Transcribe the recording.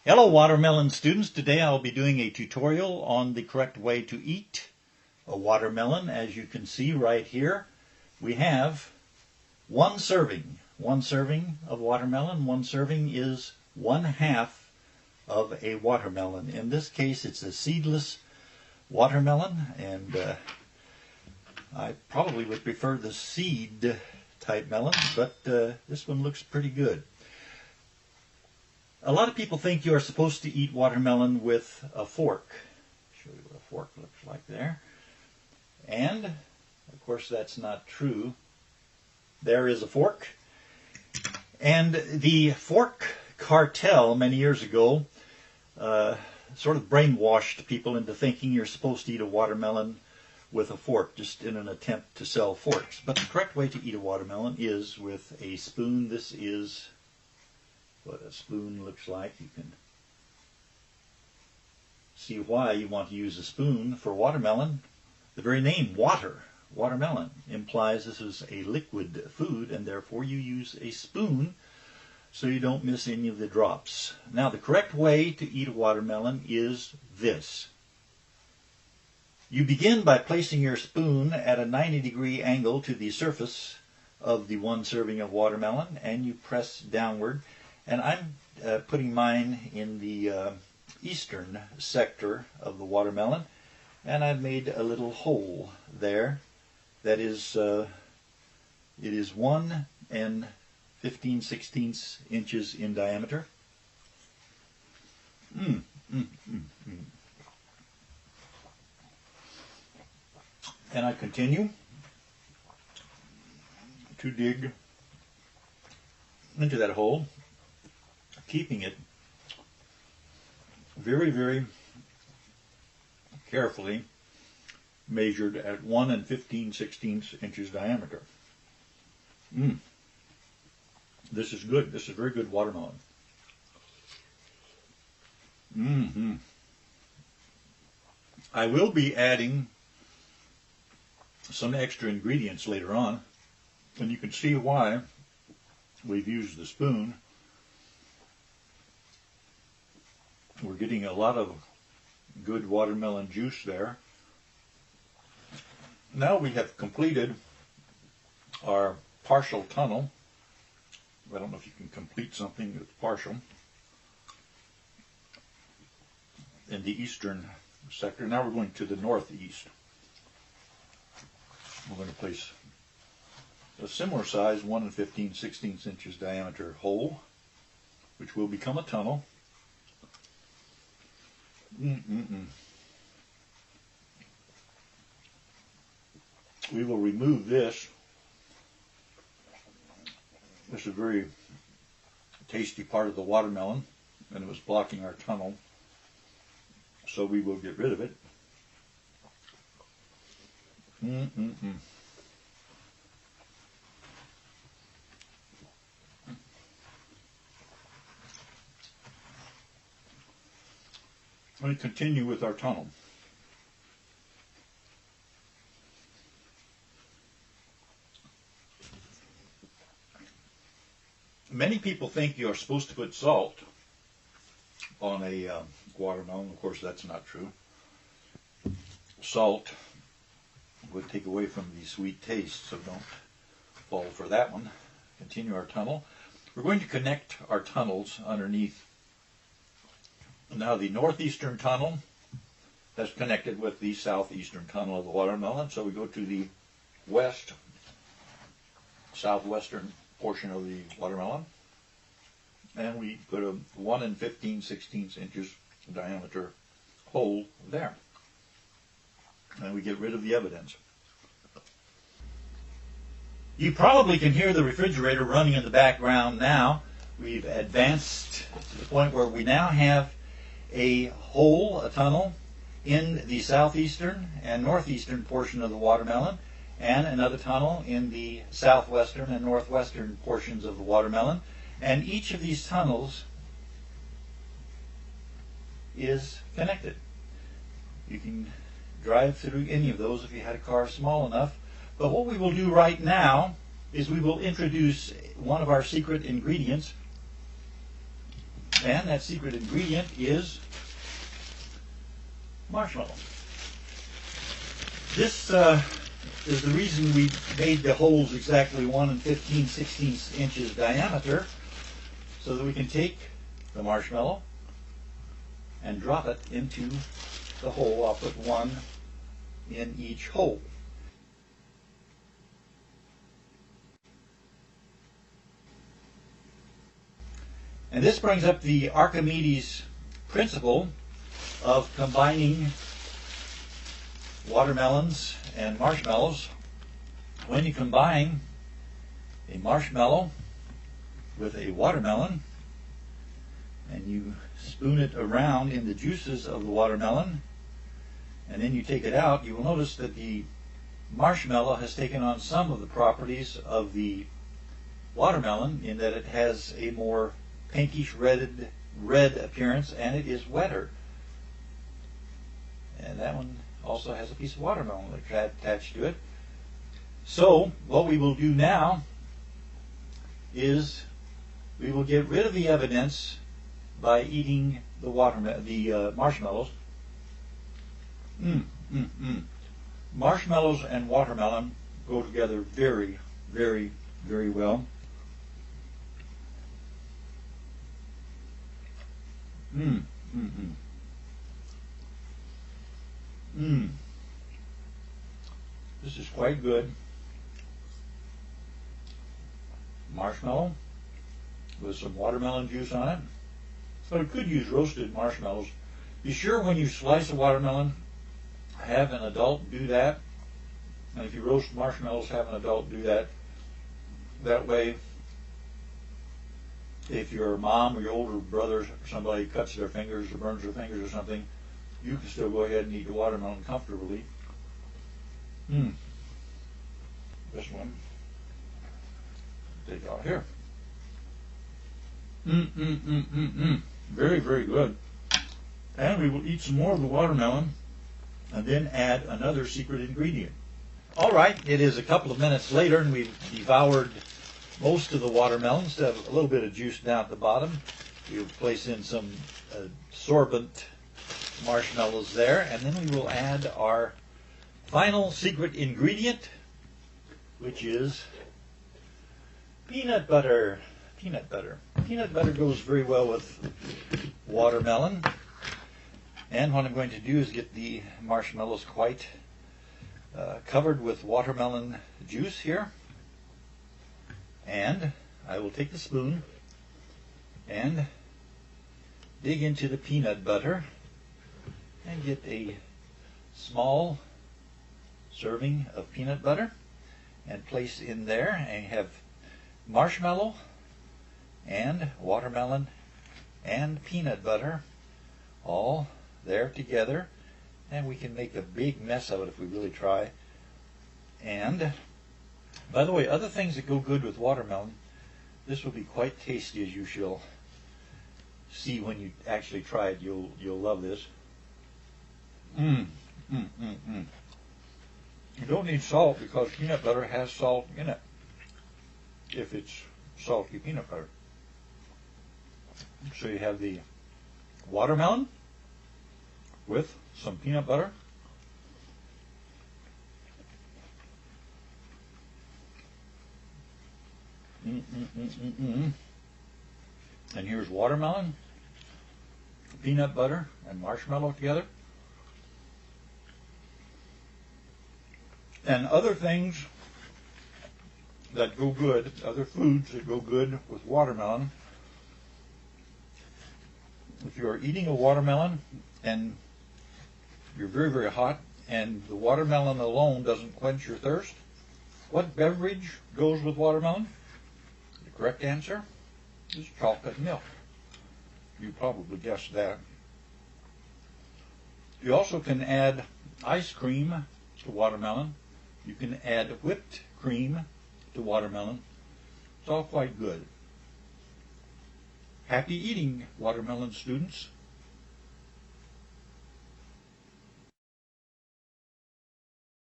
Hello watermelon students. Today I'll be doing a tutorial on the correct way to eat a watermelon. As you can see right here, we have one serving. One serving of watermelon. One serving is 1/2 of a watermelon. In this case it's a seedless watermelon, and I probably would prefer the seed type melon, but this one looks pretty good. A lot of people think you are supposed to eat watermelon with a fork. I'll show you what a fork looks like there. And, of course, that's not true. There is a fork. And the fork cartel many years ago sort of brainwashed people into thinking you're supposed to eat a watermelon with a fork, just in an attempt to sell forks. But the correct way to eat a watermelon is with a spoon. This is what a spoon looks like. You can see why you want to use a spoon for watermelon. The very name, watermelon, implies this is a liquid food, and therefore you use a spoon so you don't miss any of the drops. Now, the correct way to eat a watermelon is this. You begin by placing your spoon at a 90-degree angle to the surface of the one serving of watermelon, and you press downward. And I'm putting mine in the eastern sector of the watermelon, and I've made a little hole there that is it is 1 15/16 inches in diameter. And I continue to dig into that hole, keeping it very, very carefully measured at 1 15/16 inches diameter. This is good. This is very good watermelon. I will be adding some extra ingredients later on, and you can see why we've used the spoon. We're getting a lot of good watermelon juice there. Now we have completed our partial tunnel. I don't know if you can complete something that's partial. In the eastern sector. Now we're going to the northeast. We're going to place a similar size 1 15/16 inches diameter hole, which will become a tunnel. We will remove this. This is a very tasty part of the watermelon, and it was blocking our tunnel, so we will get rid of it. Let me continue with our tunnel. Many people think you are supposed to put salt on a watermelon. Of course, that's not true. Salt would take away from the sweet taste, so don't fall for that one. Continue our tunnel. We're going to connect our tunnels underneath. Now the northeastern tunnel that's connected with the southeastern tunnel of the watermelon. So we go to the southwestern portion of the watermelon, and we put a 1 15/16 inches diameter hole there. And we get rid of the evidence. You probably can hear the refrigerator running in the background now. We've advanced to the point where we now have a hole, a tunnel, in the southeastern and northeastern portion of the watermelon, and another tunnel in the southwestern and northwestern portions of the watermelon. And each of these tunnels is connected. You can drive through any of those if you had a car small enough. But what we will do right now is we will introduce one of our secret ingredients, And that secret ingredient is marshmallow. This is the reason we made the holes exactly 1 15/16 inches diameter, so that we can take the marshmallow and drop it into the hole. I'll put one in each hole. And this brings up the Archimedes principle of combining watermelons and marshmallows. When you combine a marshmallow with a watermelon and you spoon it around in the juices of the watermelon and then you take it out, you will notice that the marshmallow has taken on some of the properties of the watermelon in that it has a more pinkish red appearance, and it is wetter. And that one also has a piece of watermelon attached to it. So what we will do now is we will get rid of the evidence by eating the marshmallows. Marshmallows and watermelon go together very, very, very well. This is quite good. Marshmallow with some watermelon juice on it. But it could use roasted marshmallows. Be sure when you slice a watermelon, have an adult do that. And if you roast marshmallows, have an adult do that. That way, if your mom or your older brother or somebody cuts their fingers or burns their fingers or something, you can still go ahead and eat the watermelon comfortably. This one, take out here. Very, very good. And we will eat some more of the watermelon and then add another secret ingredient. All right, it is a couple of minutes later and we've devoured most of the watermelons. To have a little bit of juice down at the bottom. We'll place in some sorbent marshmallows there, and then we will add our final secret ingredient, which is peanut butter. Peanut butter. Peanut butter goes very well with watermelon. And what I'm going to do is get the marshmallows quite covered with watermelon juice here. And I will take the spoon and dig into the peanut butter and get a small serving of peanut butter and place in there, and have marshmallow and watermelon and peanut butter all there together, and we can make a big mess of it if we really try. And by the way, other things that go good with watermelon, this will be quite tasty, as you shall see when you actually try it. You'll love this. You don't need salt because peanut butter has salt in it, if it's salty peanut butter. So you have the watermelon with some peanut butter. And here's watermelon, peanut butter, and marshmallow together. And other things that go good, other foods that go good with watermelon. If you're eating a watermelon and you're very, very hot and the watermelon alone doesn't quench your thirst, what beverage goes with watermelon? The correct answer is chocolate milk. You probably guessed that. You also can add ice cream to watermelon. You can add whipped cream to watermelon. It's all quite good. Happy eating, watermelon students.